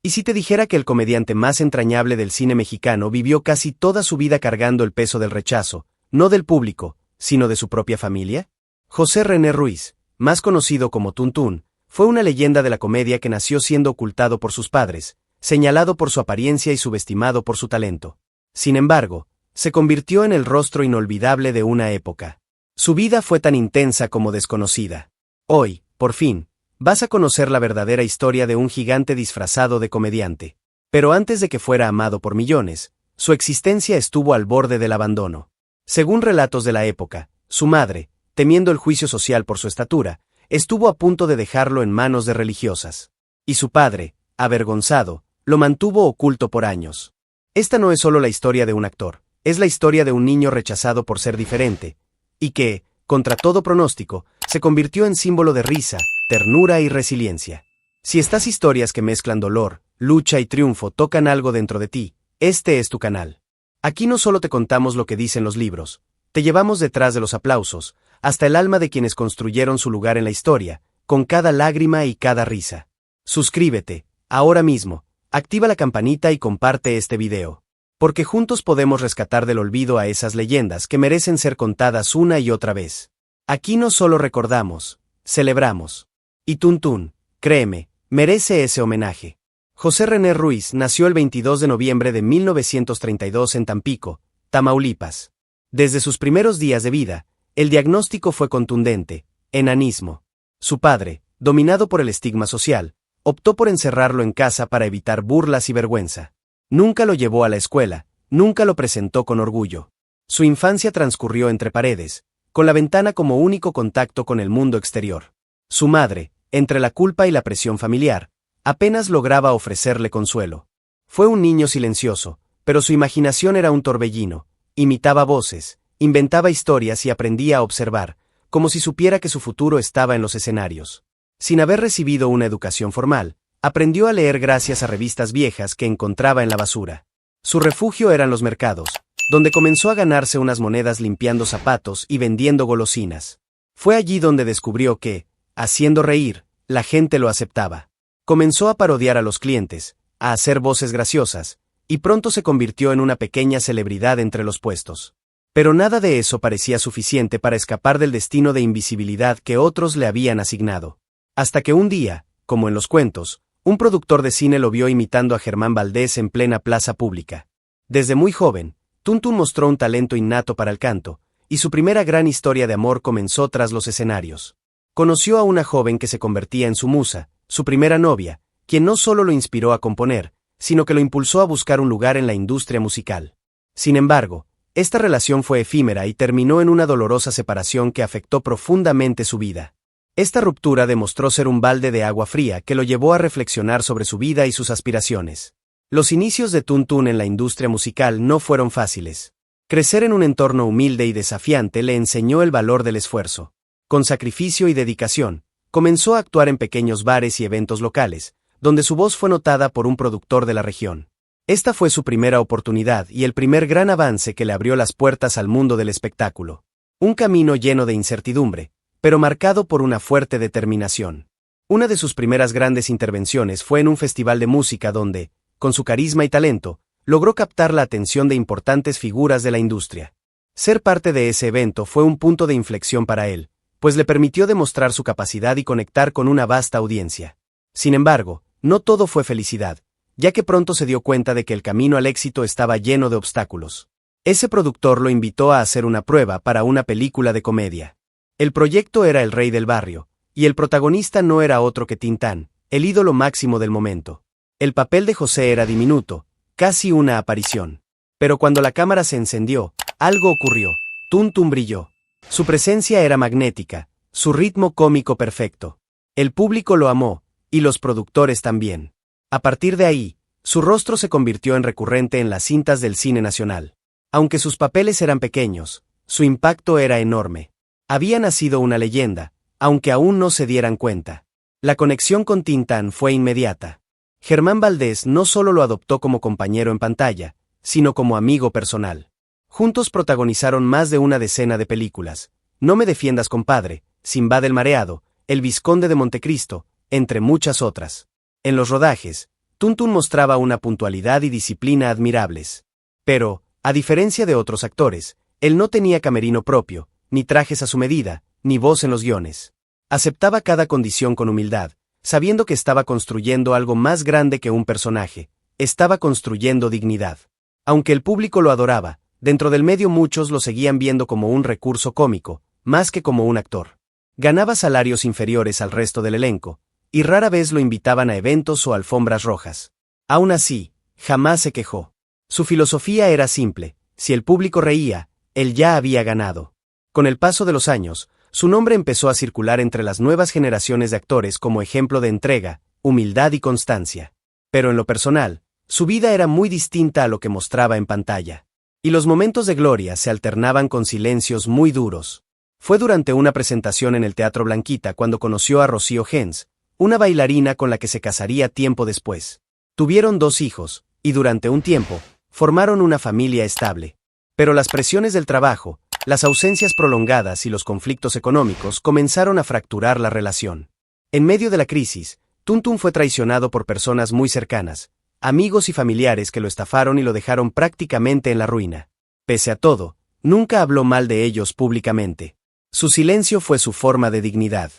¿Y si te dijera que el comediante más entrañable del cine mexicano vivió casi toda su vida cargando el peso del rechazo, no del público, sino de su propia familia? José René Ruiz, más conocido como Tuntún, fue una leyenda de la comedia que nació siendo ocultado por sus padres, señalado por su apariencia y subestimado por su talento. Sin embargo, se convirtió en el rostro inolvidable de una época. Su vida fue tan intensa como desconocida. Hoy, por fin, vas a conocer la verdadera historia de un gigante disfrazado de comediante. Pero antes de que fuera amado por millones, su existencia estuvo al borde del abandono. Según relatos de la época, su madre, temiendo el juicio social por su estatura, estuvo a punto de dejarlo en manos de religiosas. Y su padre, avergonzado, lo mantuvo oculto por años. Esta no es solo la historia de un actor, es la historia de un niño rechazado por ser diferente, y que, contra todo pronóstico, se convirtió en símbolo de risa, ternura y resiliencia. Si estas historias que mezclan dolor, lucha y triunfo tocan algo dentro de ti, este es tu canal. Aquí no solo te contamos lo que dicen los libros, te llevamos detrás de los aplausos, hasta el alma de quienes construyeron su lugar en la historia, con cada lágrima y cada risa. Suscríbete, ahora mismo, activa la campanita y comparte este video. Porque juntos podemos rescatar del olvido a esas leyendas que merecen ser contadas una y otra vez. Aquí no solo recordamos, celebramos. Y Tuntún, créeme, merece ese homenaje. José René Ruiz nació el 22 de noviembre de 1932 en Tampico, Tamaulipas. Desde sus primeros días de vida, el diagnóstico fue contundente: enanismo. Su padre, dominado por el estigma social, optó por encerrarlo en casa para evitar burlas y vergüenza. Nunca lo llevó a la escuela, nunca lo presentó con orgullo. Su infancia transcurrió entre paredes, con la ventana como único contacto con el mundo exterior. Su madre, entre la culpa y la presión familiar, apenas lograba ofrecerle consuelo. Fue un niño silencioso, pero su imaginación era un torbellino. Imitaba voces, inventaba historias y aprendía a observar, como si supiera que su futuro estaba en los escenarios. Sin haber recibido una educación formal, aprendió a leer gracias a revistas viejas que encontraba en la basura. Su refugio eran los mercados, donde comenzó a ganarse unas monedas limpiando zapatos y vendiendo golosinas. Fue allí donde descubrió que, haciendo reír, la gente lo aceptaba. Comenzó a parodiar a los clientes, a hacer voces graciosas, y pronto se convirtió en una pequeña celebridad entre los puestos. Pero nada de eso parecía suficiente para escapar del destino de invisibilidad que otros le habían asignado. Hasta que un día, como en los cuentos, un productor de cine lo vio imitando a Germán Valdés en plena plaza pública. Desde muy joven, Tuntún mostró un talento innato para el canto, y su primera gran historia de amor comenzó tras los escenarios. Conoció a una joven que se convertía en su musa, su primera novia, quien no solo lo inspiró a componer, sino que lo impulsó a buscar un lugar en la industria musical. Sin embargo, esta relación fue efímera y terminó en una dolorosa separación que afectó profundamente su vida. Esta ruptura demostró ser un balde de agua fría que lo llevó a reflexionar sobre su vida y sus aspiraciones. Los inicios de Tuntún en la industria musical no fueron fáciles. Crecer en un entorno humilde y desafiante le enseñó el valor del esfuerzo. Con sacrificio y dedicación, comenzó a actuar en pequeños bares y eventos locales, donde su voz fue notada por un productor de la región. Esta fue su primera oportunidad y el primer gran avance que le abrió las puertas al mundo del espectáculo. Un camino lleno de incertidumbre, pero marcado por una fuerte determinación. Una de sus primeras grandes intervenciones fue en un festival de música donde, con su carisma y talento, logró captar la atención de importantes figuras de la industria. Ser parte de ese evento fue un punto de inflexión para él, pues le permitió demostrar su capacidad y conectar con una vasta audiencia. Sin embargo, no todo fue felicidad, ya que pronto se dio cuenta de que el camino al éxito estaba lleno de obstáculos. Ese productor lo invitó a hacer una prueba para una película de comedia. El proyecto era El Rey del Barrio, y el protagonista no era otro que Tintán, el ídolo máximo del momento. El papel de José era diminuto, casi una aparición. Pero cuando la cámara se encendió, algo ocurrió. Tuntún brilló. Su presencia era magnética, su ritmo cómico perfecto. El público lo amó, y los productores también. A partir de ahí, su rostro se convirtió en recurrente en las cintas del cine nacional. Aunque sus papeles eran pequeños, su impacto era enorme. Había nacido una leyenda, aunque aún no se dieran cuenta. La conexión con Tintán fue inmediata. Germán Valdés no solo lo adoptó como compañero en pantalla, sino como amigo personal. Juntos protagonizaron más de una decena de películas: No me defiendas, compadre, Simbad el Mareado, El Vizconde de Montecristo, entre muchas otras. En los rodajes, Tuntun mostraba una puntualidad y disciplina admirables. Pero, a diferencia de otros actores, él no tenía camerino propio, ni trajes a su medida, ni voz en los guiones. Aceptaba cada condición con humildad, sabiendo que estaba construyendo algo más grande que un personaje, estaba construyendo dignidad. Aunque el público lo adoraba, dentro del medio muchos lo seguían viendo como un recurso cómico, más que como un actor. Ganaba salarios inferiores al resto del elenco, y rara vez lo invitaban a eventos o alfombras rojas. Aún así, jamás se quejó. Su filosofía era simple: si el público reía, él ya había ganado. Con el paso de los años, su nombre empezó a circular entre las nuevas generaciones de actores como ejemplo de entrega, humildad y constancia. Pero en lo personal, su vida era muy distinta a lo que mostraba en pantalla. Y los momentos de gloria se alternaban con silencios muy duros. Fue durante una presentación en el Teatro Blanquita cuando conoció a Rocío Gens, una bailarina con la que se casaría tiempo después. Tuvieron 2 hijos, y durante un tiempo, formaron una familia estable. Pero las presiones del trabajo, las ausencias prolongadas y los conflictos económicos comenzaron a fracturar la relación. En medio de la crisis, Tuntun fue traicionado por personas muy cercanas, amigos y familiares que lo estafaron y lo dejaron prácticamente en la ruina. Pese a todo, nunca habló mal de ellos públicamente. Su silencio fue su forma de dignidad.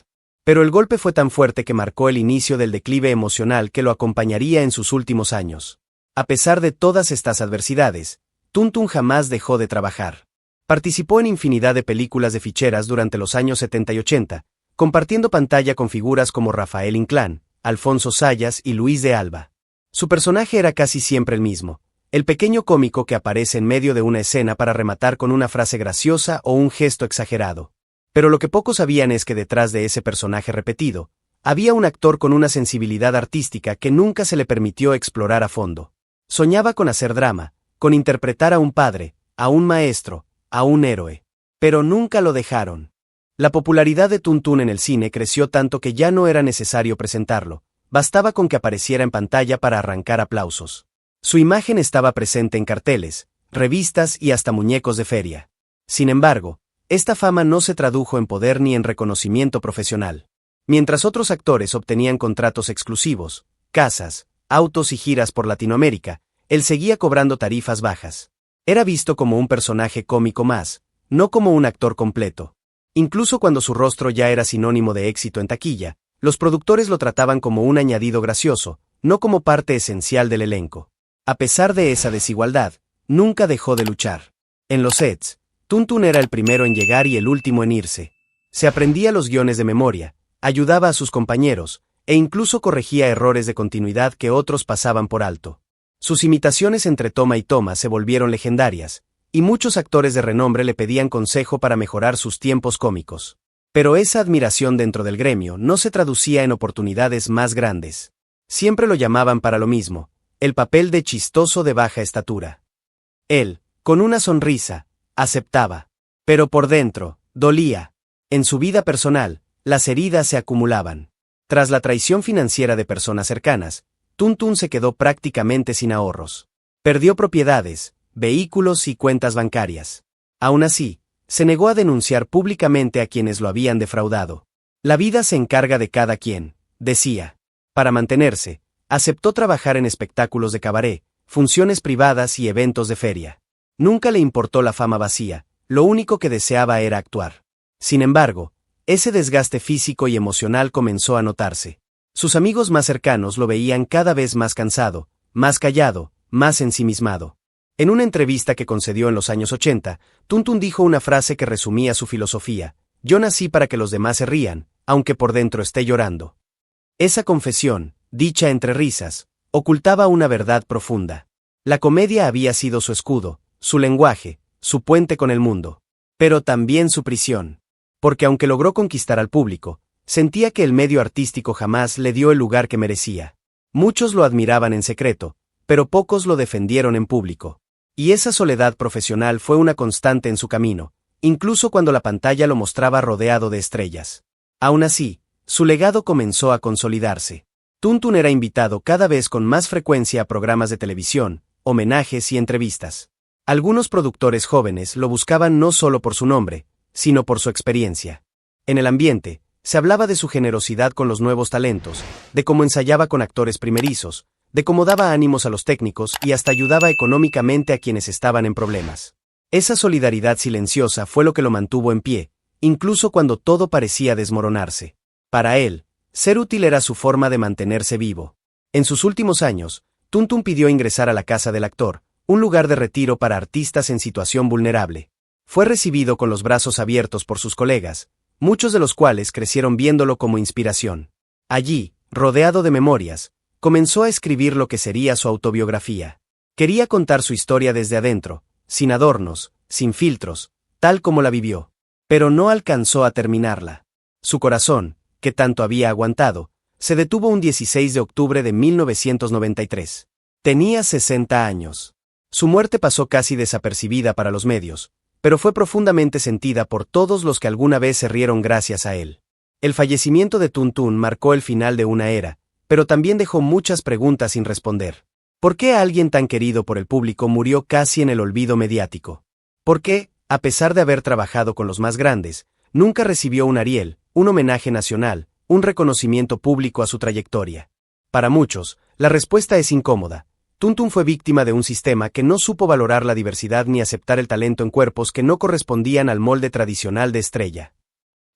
Pero el golpe fue tan fuerte que marcó el inicio del declive emocional que lo acompañaría en sus últimos años. A pesar de todas estas adversidades, Tuntun jamás dejó de trabajar. Participó en infinidad de películas de ficheras durante los años 70 y 80, compartiendo pantalla con figuras como Rafael Inclán, Alfonso Sayas y Luis de Alba. Su personaje era casi siempre el mismo, el pequeño cómico que aparece en medio de una escena para rematar con una frase graciosa o un gesto exagerado. Pero lo que pocos sabían es que detrás de ese personaje repetido, había un actor con una sensibilidad artística que nunca se le permitió explorar a fondo. Soñaba con hacer drama, con interpretar a un padre, a un maestro, a un héroe. Pero nunca lo dejaron. La popularidad de Tuntun en el cine creció tanto que ya no era necesario presentarlo, bastaba con que apareciera en pantalla para arrancar aplausos. Su imagen estaba presente en carteles, revistas y hasta muñecos de feria. Sin embargo, esta fama no se tradujo en poder ni en reconocimiento profesional. Mientras otros actores obtenían contratos exclusivos, casas, autos y giras por Latinoamérica, él seguía cobrando tarifas bajas. Era visto como un personaje cómico más, no como un actor completo. Incluso cuando su rostro ya era sinónimo de éxito en taquilla, los productores lo trataban como un añadido gracioso, no como parte esencial del elenco. A pesar de esa desigualdad, nunca dejó de luchar. En los sets, Tuntun era el primero en llegar y el último en irse. Se aprendía los guiones de memoria, ayudaba a sus compañeros, e incluso corregía errores de continuidad que otros pasaban por alto. Sus imitaciones entre toma y toma se volvieron legendarias, y muchos actores de renombre le pedían consejo para mejorar sus tiempos cómicos. Pero esa admiración dentro del gremio no se traducía en oportunidades más grandes. Siempre lo llamaban para lo mismo, el papel de chistoso de baja estatura. Él, con una sonrisa, aceptaba. Pero por dentro, dolía. En su vida personal, las heridas se acumulaban. Tras la traición financiera de personas cercanas, Tuntun se quedó prácticamente sin ahorros. Perdió propiedades, vehículos y cuentas bancarias. Aún así, se negó a denunciar públicamente a quienes lo habían defraudado. La vida se encarga de cada quien, decía. Para mantenerse, aceptó trabajar en espectáculos de cabaret, funciones privadas y eventos de feria. Nunca le importó la fama vacía, lo único que deseaba era actuar. Sin embargo, ese desgaste físico y emocional comenzó a notarse. Sus amigos más cercanos lo veían cada vez más cansado, más callado, más ensimismado. En una entrevista que concedió en los años 80, Tuntun dijo una frase que resumía su filosofía: «Yo nací para que los demás se rían, aunque por dentro esté llorando». Esa confesión, dicha entre risas, ocultaba una verdad profunda. La comedia había sido su escudo, su lenguaje, su puente con el mundo. Pero también su prisión. Porque aunque logró conquistar al público, sentía que el medio artístico jamás le dio el lugar que merecía. Muchos lo admiraban en secreto, pero pocos lo defendieron en público. Y esa soledad profesional fue una constante en su camino, incluso cuando la pantalla lo mostraba rodeado de estrellas. Aún así, su legado comenzó a consolidarse. Tuntun era invitado cada vez con más frecuencia a programas de televisión, homenajes y entrevistas. Algunos productores jóvenes lo buscaban no solo por su nombre, sino por su experiencia. En el ambiente, se hablaba de su generosidad con los nuevos talentos, de cómo ensayaba con actores primerizos, de cómo daba ánimos a los técnicos y hasta ayudaba económicamente a quienes estaban en problemas. Esa solidaridad silenciosa fue lo que lo mantuvo en pie, incluso cuando todo parecía desmoronarse. Para él, ser útil era su forma de mantenerse vivo. En sus últimos años, Tuntun pidió ingresar a la casa del actor, un lugar de retiro para artistas en situación vulnerable. Fue recibido con los brazos abiertos por sus colegas, muchos de los cuales crecieron viéndolo como inspiración. Allí, rodeado de memorias, comenzó a escribir lo que sería su autobiografía. Quería contar su historia desde adentro, sin adornos, sin filtros, tal como la vivió. Pero no alcanzó a terminarla. Su corazón, que tanto había aguantado, se detuvo un 16 de octubre de 1993. Tenía 60 años. Su muerte pasó casi desapercibida para los medios, pero fue profundamente sentida por todos los que alguna vez se rieron gracias a él. El fallecimiento de Tuntun marcó el final de una era, pero también dejó muchas preguntas sin responder. ¿Por qué alguien tan querido por el público murió casi en el olvido mediático? ¿Por qué, a pesar de haber trabajado con los más grandes, nunca recibió un Ariel, un homenaje nacional, un reconocimiento público a su trayectoria? Para muchos, la respuesta es incómoda. Tuntun fue víctima de un sistema que no supo valorar la diversidad ni aceptar el talento en cuerpos que no correspondían al molde tradicional de estrella.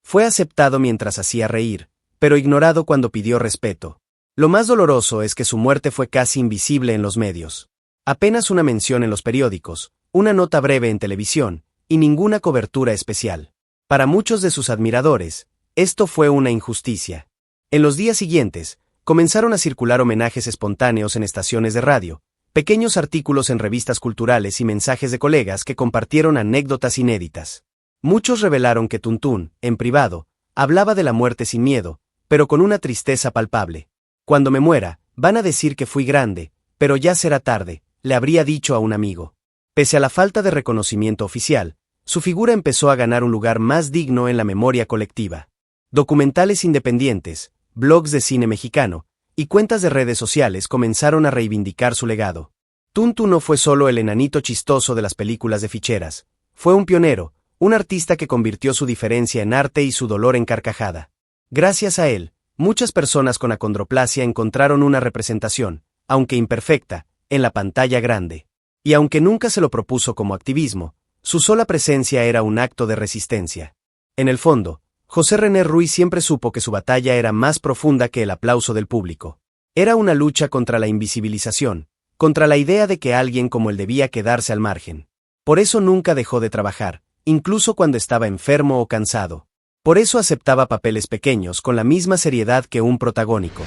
Fue aceptado mientras hacía reír, pero ignorado cuando pidió respeto. Lo más doloroso es que su muerte fue casi invisible en los medios. Apenas una mención en los periódicos, una nota breve en televisión, y ninguna cobertura especial. Para muchos de sus admiradores, esto fue una injusticia. En los días siguientes, comenzaron a circular homenajes espontáneos en estaciones de radio, pequeños artículos en revistas culturales y mensajes de colegas que compartieron anécdotas inéditas. Muchos revelaron que Tuntun, en privado, hablaba de la muerte sin miedo, pero con una tristeza palpable. Cuando me muera, van a decir que fui grande, pero ya será tarde, le habría dicho a un amigo. Pese a la falta de reconocimiento oficial, su figura empezó a ganar un lugar más digno en la memoria colectiva. Documentales independientes, blogs de cine mexicano, y cuentas de redes sociales comenzaron a reivindicar su legado. Tuntun no fue solo el enanito chistoso de las películas de ficheras, fue un pionero, un artista que convirtió su diferencia en arte y su dolor en carcajada. Gracias a él, muchas personas con acondroplasia encontraron una representación, aunque imperfecta, en la pantalla grande. Y aunque nunca se lo propuso como activismo, su sola presencia era un acto de resistencia. En el fondo, José René Ruiz siempre supo que su batalla era más profunda que el aplauso del público. Era una lucha contra la invisibilización, contra la idea de que alguien como él debía quedarse al margen. Por eso nunca dejó de trabajar, incluso cuando estaba enfermo o cansado. Por eso aceptaba papeles pequeños con la misma seriedad que un protagónico.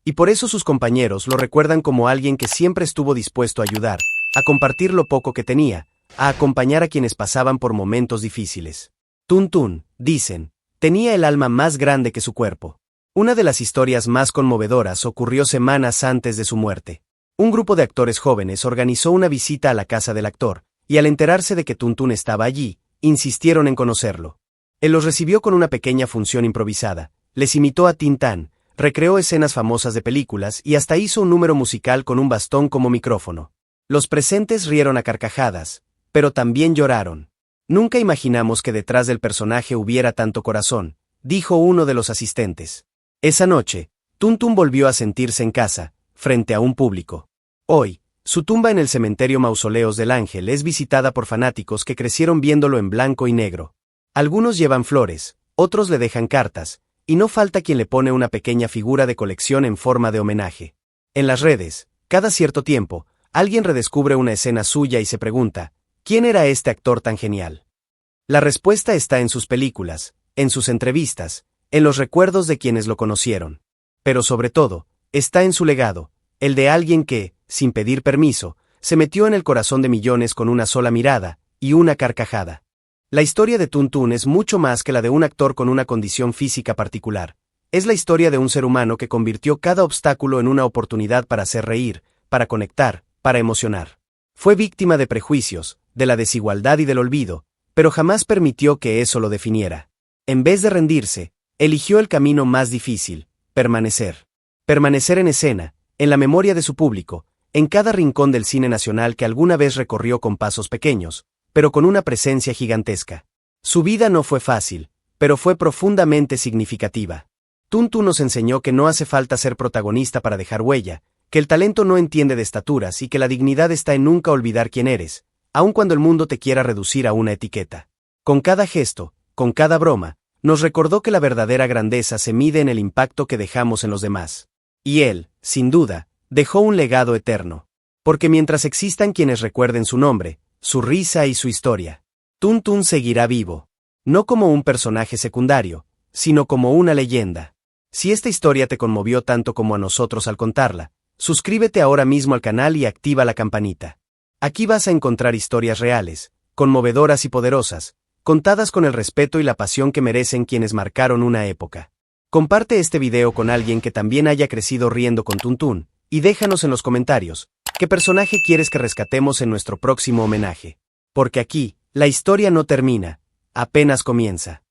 Y por eso sus compañeros lo recuerdan como alguien que siempre estuvo dispuesto a ayudar, a compartir lo poco que tenía, a acompañar a quienes pasaban por momentos difíciles. Tuntun, dicen, tenía el alma más grande que su cuerpo. Una de las historias más conmovedoras ocurrió semanas antes de su muerte. Un grupo de actores jóvenes organizó una visita a la casa del actor, y al enterarse de que Tuntun estaba allí, insistieron en conocerlo. Él los recibió con una pequeña función improvisada, les imitó a Tintán, recreó escenas famosas de películas y hasta hizo un número musical con un bastón como micrófono. Los presentes rieron a carcajadas, pero también lloraron. Nunca imaginamos que detrás del personaje hubiera tanto corazón, dijo uno de los asistentes. Esa noche, Tuntun volvió a sentirse en casa, frente a un público. Hoy, su tumba en el cementerio Mausoleos del Ángel es visitada por fanáticos que crecieron viéndolo en blanco y negro. Algunos llevan flores, otros le dejan cartas, y no falta quien le pone una pequeña figura de colección en forma de homenaje. En las redes, cada cierto tiempo, alguien redescubre una escena suya y se pregunta, ¿quién era este actor tan genial? La respuesta está en sus películas, en sus entrevistas, en los recuerdos de quienes lo conocieron. Pero sobre todo, está en su legado, el de alguien que, sin pedir permiso, se metió en el corazón de millones con una sola mirada y una carcajada. La historia de Tuntun es mucho más que la de un actor con una condición física particular. Es la historia de un ser humano que convirtió cada obstáculo en una oportunidad para hacer reír, para conectar, para emocionar. Fue víctima de prejuicios, de la desigualdad y del olvido, pero jamás permitió que eso lo definiera. En vez de rendirse, eligió el camino más difícil, permanecer. Permanecer en escena, en la memoria de su público, en cada rincón del cine nacional que alguna vez recorrió con pasos pequeños, pero con una presencia gigantesca. Su vida no fue fácil, pero fue profundamente significativa. Tuntun nos enseñó que no hace falta ser protagonista para dejar huella, que el talento no entiende de estaturas y que la dignidad está en nunca olvidar quién eres, aun cuando el mundo te quiera reducir a una etiqueta. Con cada gesto, con cada broma, nos recordó que la verdadera grandeza se mide en el impacto que dejamos en los demás. Y él, sin duda, dejó un legado eterno. Porque mientras existan quienes recuerden su nombre, su risa y su historia, Tun Tun seguirá vivo. No como un personaje secundario, sino como una leyenda. Si esta historia te conmovió tanto como a nosotros al contarla, suscríbete ahora mismo al canal y activa la campanita. Aquí vas a encontrar historias reales, conmovedoras y poderosas, contadas con el respeto y la pasión que merecen quienes marcaron una época. Comparte este video con alguien que también haya crecido riendo con Tun Tun, y déjanos en los comentarios, ¿qué personaje quieres que rescatemos en nuestro próximo homenaje? Porque aquí, la historia no termina, apenas comienza.